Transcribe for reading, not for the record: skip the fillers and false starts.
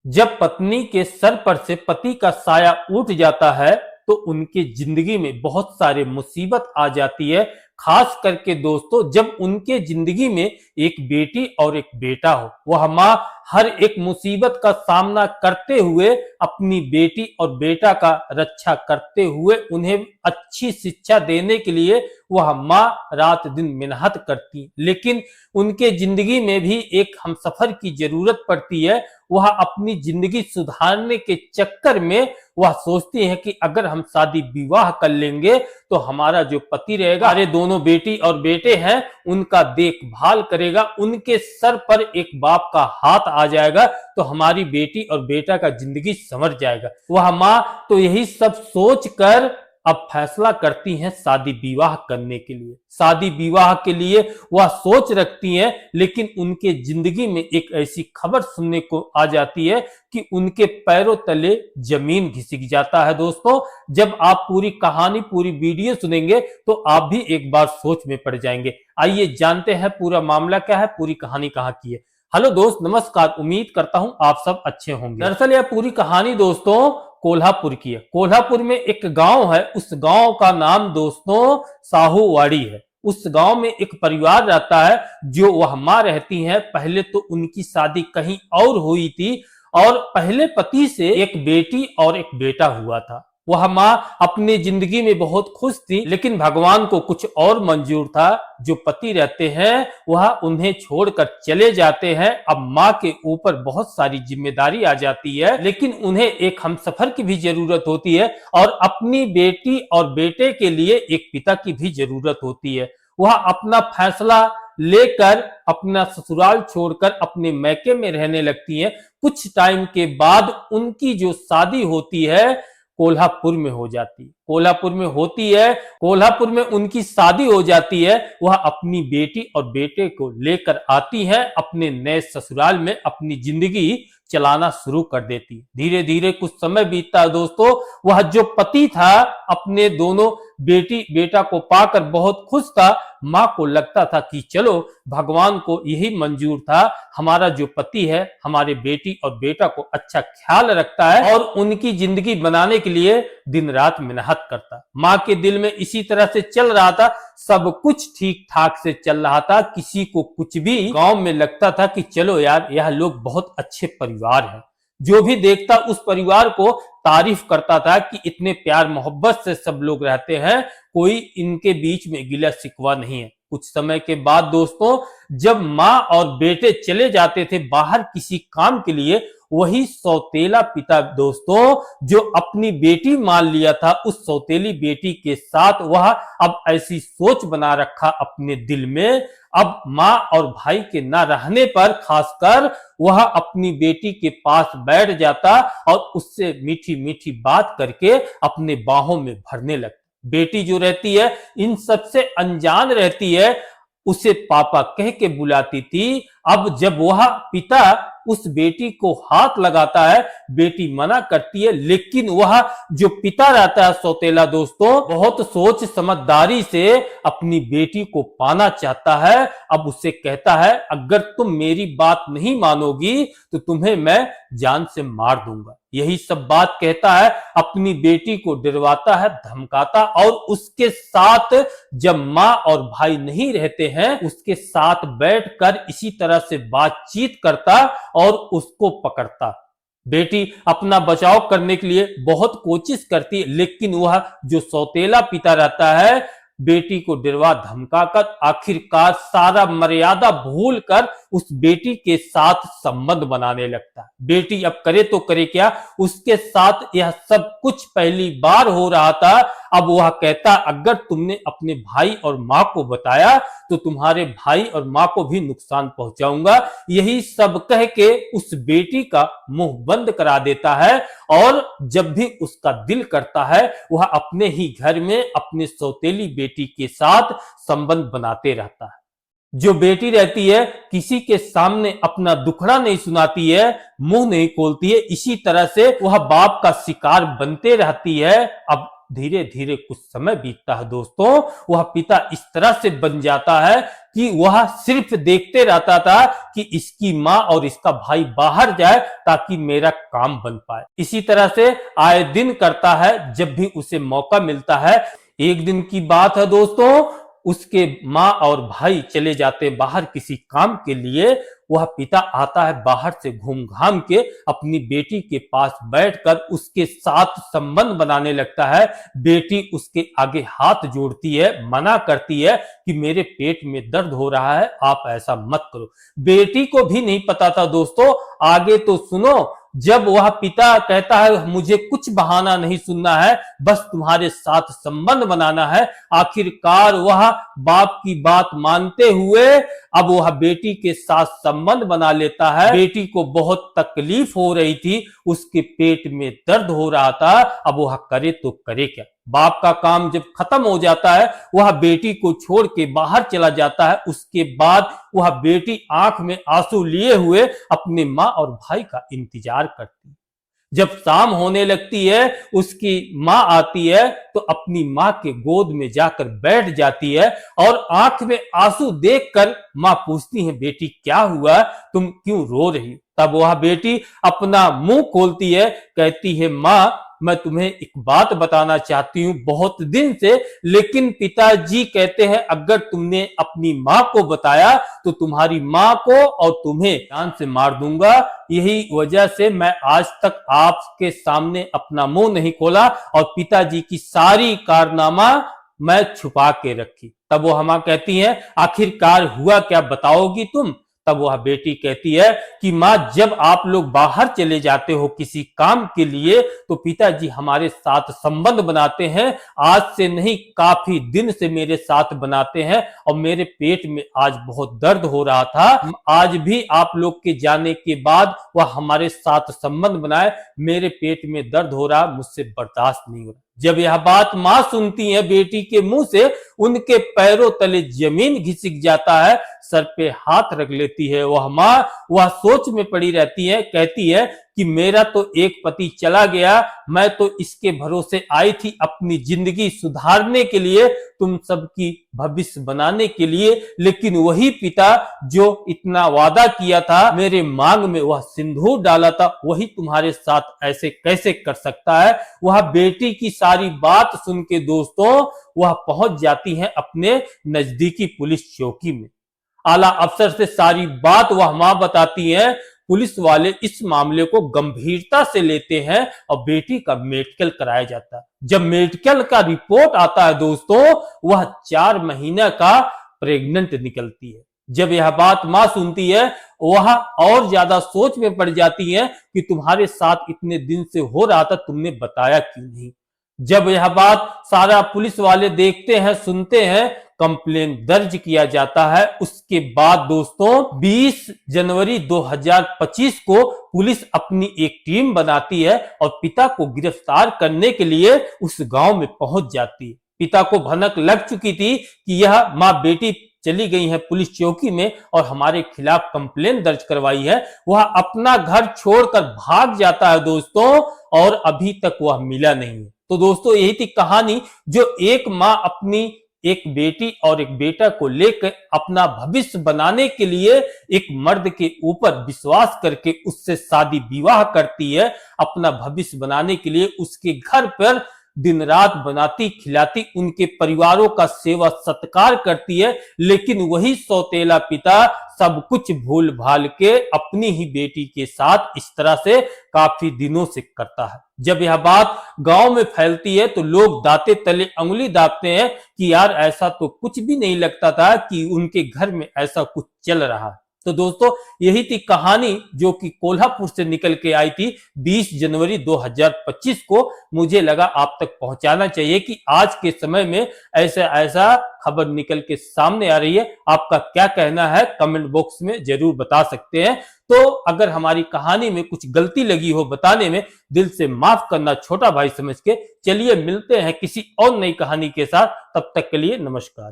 जब पत्नी के सर पर से पति का साया उठ जाता है तो उनकी जिंदगी में बहुत सारे मुसीबत आ जाती है। खास करके दोस्तों, जब उनके जिंदगी में एक बेटी और एक बेटा हो, वह माँ हर एक मुसीबत का सामना करते हुए अपनी बेटी और बेटा का रक्षा करते हुए उन्हें अच्छी शिक्षा देने के लिए वह माँ रात दिन मेहनत करती। लेकिन उनके जिंदगी में भी एक हमसफर की जरूरत पड़ती है। वह अपनी जिंदगी सुधारने के चक्कर में वह सोचती है कि अगर हम शादी विवाह कर लेंगे तो हमारा जो पति रहेगा, हमारे दोनों बेटी और बेटे हैं, उनका देखभाल करेगा, उनके सर पर एक बाप का हाथ आ जाएगा तो हमारी बेटी और बेटा का जिंदगी संवर जाएगा। वह माँ तो यही सब सोच कर अब फैसला करती हैं शादी विवाह करने के लिए। शादी विवाह के लिए वह सोच रखती हैं, लेकिन उनके जिंदगी में एक ऐसी खबर सुनने को आ जाती है कि उनके पैरों तले जमीन खिसक जाता है। दोस्तों, जब आप पूरी कहानी, पूरी वीडियो सुनेंगे तो आप भी एक बार सोच में पड़ जाएंगे। आइए जानते हैं पूरा मामला क्या है, पूरी कहानी कहाँ की है। हेलो दोस्त, नमस्कार। उम्मीद करता हूं आप सब अच्छे होंगे। दरअसल यह पूरी कहानी दोस्तों कोल्हापुर की है। कोल्हापुर में एक गांव है, उस गांव का नाम दोस्तों साहूवाड़ी है। उस गांव में एक परिवार रहता है, जो वह माँ रहती हैं। पहले तो उनकी शादी कहीं और हुई थी और पहले पति से एक बेटी और एक बेटा हुआ था। वह माँ अपनी जिंदगी में बहुत खुश थी, लेकिन भगवान को कुछ और मंजूर था। जो पति रहते हैं वह उन्हें छोड़कर चले जाते हैं। अब माँ के ऊपर बहुत सारी जिम्मेदारी आ जाती है, लेकिन उन्हें एक हमसफर की भी जरूरत होती है और अपनी बेटी और बेटे के लिए एक पिता की भी जरूरत होती है। वह अपना फैसला लेकर अपना ससुराल छोड़कर अपने मैके में रहने लगती हैं। कुछ टाइम के बाद उनकी जो शादी होती है कोल्हापुर में हो जाती है। कोल्हापुर में होती है, कोल्हापुर में उनकी शादी हो जाती है। वह अपनी बेटी और बेटे को लेकर आती है, अपने नए ससुराल में अपनी जिंदगी चलाना शुरू कर देती। धीरे धीरे कुछ समय बीतता है दोस्तों। वह जो पति था अपने दोनों बेटी बेटा को पाकर बहुत खुश था। माँ को लगता था कि चलो, भगवान को यही मंजूर था, हमारा जो पति है हमारे बेटी और बेटा को अच्छा ख्याल रखता है और उनकी जिंदगी बनाने के लिए दिन रात मेहनत करता। माँ के दिल में इसी तरह से चल रहा था, सब कुछ ठीक ठाक से चल रहा था। किसी को कुछ भी गांव में लगता था कि चलो यार, यह लोग बहुत अच्छे परिवार हैं। जो भी देखता उस परिवार को तारीफ करता था कि इतने प्यार मोहब्बत से सब लोग रहते हैं, कोई इनके बीच में गिला शिकवा नहीं है। कुछ समय के बाद दोस्तों, जब माँ और बेटे चले जाते थे बाहर किसी काम के लिए, वही सौतेला पिता दोस्तों जो अपनी बेटी मान लिया था, उस सौतेली बेटी के साथ वह अब ऐसी सोच बना रखा अपने दिल में, अब माँ और भाई के न रहने पर खासकर वह अपनी बेटी के पास बैठ जाता और उससे मीठी मीठी बात करके अपने बाहों में भरने लगता। बेटी जो रहती है इन सबसे अनजान रहती है, उसे पापा कह के बुलाती थी। अब जब वह पिता उस बेटी को हाथ लगाता है, बेटी मना करती है, लेकिन वह जो पिता रहता है सौतेला दोस्तों, बहुत सोच समझदारी से अपनी बेटी को पाना चाहता है। अब उससे कहता है, अगर तुम मेरी बात नहीं मानोगी तो तुम्हें मैं जान से मार दूंगा। यही सब बात कहता है, अपनी बेटी को डरवाता है, धमकाता, और उसके साथ जब माँ और भाई नहीं रहते हैं, उसके साथ बैठकर इसी तरह से बातचीत करता और उसको पकड़ता। बेटी अपना बचाव करने के लिए बहुत कोशिश करती है, लेकिन वह जो सौतेला पिता रहता है बेटी को डरवा धमकाकर आखिरकार सारा मर्यादा भूलकर उस बेटी के साथ संबंध बनाने लगता है। बेटी अब करे तो करे क्या, उसके साथ यह सब कुछ पहली बार हो रहा था। अब वह कहता, अगर तुमने अपने भाई और माँ को बताया तो तुम्हारे भाई और माँ को भी नुकसान पहुंचाऊंगा। यही सब कह के उस बेटी का मुंह बंद करा देता है और जब भी उसका दिल करता है वह अपने ही घर में अपने सौतेली बेटी के साथ संबंध बनाते रहता है। जो बेटी रहती है किसी के सामने अपना दुखड़ा नहीं सुनाती है, मुंह नहीं खोलती है, इसी तरह से वह बाप का शिकार बनते रहती है। अब धीरे धीरे कुछ समय बीतता है दोस्तों, वह पिता इस तरह से बन जाता है कि वह सिर्फ देखते रहता था कि इसकी माँ और इसका भाई बाहर जाए ताकि मेरा काम बन पाए। इसी तरह से आए दिन करता है जब भी उसे मौका मिलता है। एक दिन की बात है दोस्तों, उसके माँ और भाई चले जाते हैं बाहर किसी काम के लिए। वह पिता आता है बाहर से घूम घाम के अपनी बेटी के पास बैठकर उसके साथ संबंध बनाने लगता है। बेटी उसके आगे हाथ जोड़ती है, मना करती है कि मेरे पेट में दर्द हो रहा है, आप ऐसा मत करो। बेटी को भी नहीं पता था दोस्तों, आगे तो सुनो। जब वह पिता कहता है मुझे कुछ बहाना नहीं सुनना है, बस तुम्हारे साथ संबंध बनाना है, आखिरकार वह बाप की बात मानते हुए अब वह बेटी के साथ संबंध बना लेता है। बेटी को बहुत तकलीफ हो रही थी, उसके पेट में दर्द हो रहा था, अब वह करे तो करे क्या। बाप का काम जब खत्म हो जाता है, वह बेटी को छोड़ के बाहर चला जाता है। उसके बाद वह बेटी आंख में आंसू लिए हुए अपने माँ और भाई का इंतजार करती है। जब शाम होने लगती है, उसकी माँ आती है तो अपनी माँ के गोद में जाकर बैठ जाती है और आंख में आंसू देखकर माँ पूछती है, बेटी क्या हुआ, तुम क्यों रो रही हो? तब वह बेटी अपना मुंह खोलती है, कहती है माँ मैं तुम्हें एक बात बताना चाहती हूँ बहुत दिन से, लेकिन पिताजी कहते हैं अगर तुमने अपनी माँ को बताया तो तुम्हारी माँ को और तुम्हें जान से मार दूंगा। यही वजह से मैं आज तक आपके सामने अपना मुंह नहीं खोला और पिताजी की सारी कारनामा मैं छुपा के रखी। तब वो हमां कहती है आखिरकार हुआ क्या, बताओगी तुम? तब वह बेटी कहती है कि माँ जब आप लोग बाहर चले जाते हो किसी काम के लिए तो पिताजी हमारे साथ संबंध बनाते हैं। आज से नहीं, काफी दिन से मेरे साथ बनाते हैं और मेरे पेट में आज बहुत दर्द हो रहा था। आज भी आप लोग के जाने के बाद वह हमारे साथ संबंध बनाए, मेरे पेट में दर्द हो रहा, मुझसे बर्दाश्त नहीं हो रहा। जब यह बात मां सुनती है बेटी के मुंह से, उनके पैरों तले जमीन घिसक जाता है, सर पे हाथ रख लेती है। वह मां वह सोच में पड़ी रहती है, कहती है कि मेरा तो एक पति चला गया, मैं तो इसके भरोसे आई थी अपनी जिंदगी सुधारने के लिए, तुम सबकी भविष्य बनाने के लिए, लेकिन वही पिता जो इतना वादा किया था, मेरे मांग में वह सिंदूर डाला था, वही तुम्हारे साथ ऐसे कैसे कर सकता है। वह बेटी की सारी बात सुन के दोस्तों वह पहुंच जाती है अपने नजदीकी पुलिस चौकी में। आला अफसर से सारी बात वह मां बताती है। पुलिस वाले इस मामले को गंभीरता से लेते हैं और बेटी का मेडिकल कराया जाता है। जब मेडिकल का रिपोर्ट आता है दोस्तों, वह 4 महीने का प्रेग्नेंट निकलती है। जब यह बात मां सुनती है, वह और ज्यादा सोच में पड़ जाती है कि तुम्हारे साथ इतने दिन से हो रहा था, तुमने बताया क्यों नहीं। जब यह बात सारा पुलिस वाले देखते हैं, सुनते हैं, कंप्लेन दर्ज किया जाता है। उसके बाद दोस्तों 20 जनवरी 2025 को पुलिस अपनी एक टीम बनाती है और पिता को गिरफ्तार करने के लिए उस गांव में पहुंच जाती है। पिता को भनक लग चुकी थी कि यह मां बेटी चली गई है पुलिस चौकी में और हमारे खिलाफ कंप्लेन दर्ज करवाई है। वह अपना घर छोड़कर भाग जाता है दोस्तों और अभी तक वह मिला नहीं है। तो दोस्तों यही थी कहानी, जो एक मां अपनी एक बेटी और एक बेटा को लेकर अपना भविष्य बनाने के लिए एक मर्द के ऊपर विश्वास करके उससे शादी विवाह करती है। अपना भविष्य बनाने के लिए उसके घर पर दिन रात बनाती खिलाती, उनके परिवारों का सेवा सत्कार करती है, लेकिन वही सौतेला पिता सब कुछ भूल भाल के अपनी ही बेटी के साथ इस तरह से काफी दिनों से करता है। जब यह बात गांव में फैलती है तो लोग दांते तले अंगुली दाबते हैं कि यार ऐसा तो कुछ भी नहीं लगता था कि उनके घर में ऐसा कुछ चल रहा है। तो दोस्तों यही थी कहानी जो कि कोल्हापुर से निकल के आई थी 20 जनवरी 2025 को। मुझे लगा आप तक पहुंचाना चाहिए कि आज के समय में ऐसा खबर निकल के सामने आ रही है। आपका क्या कहना है कमेंट बॉक्स में जरूर बता सकते हैं। तो अगर हमारी कहानी में कुछ गलती लगी हो बताने में, दिल से माफ करना छोटा भाई समझ के। चलिए मिलते हैं किसी और नई कहानी के साथ, तब तक के लिए नमस्कार।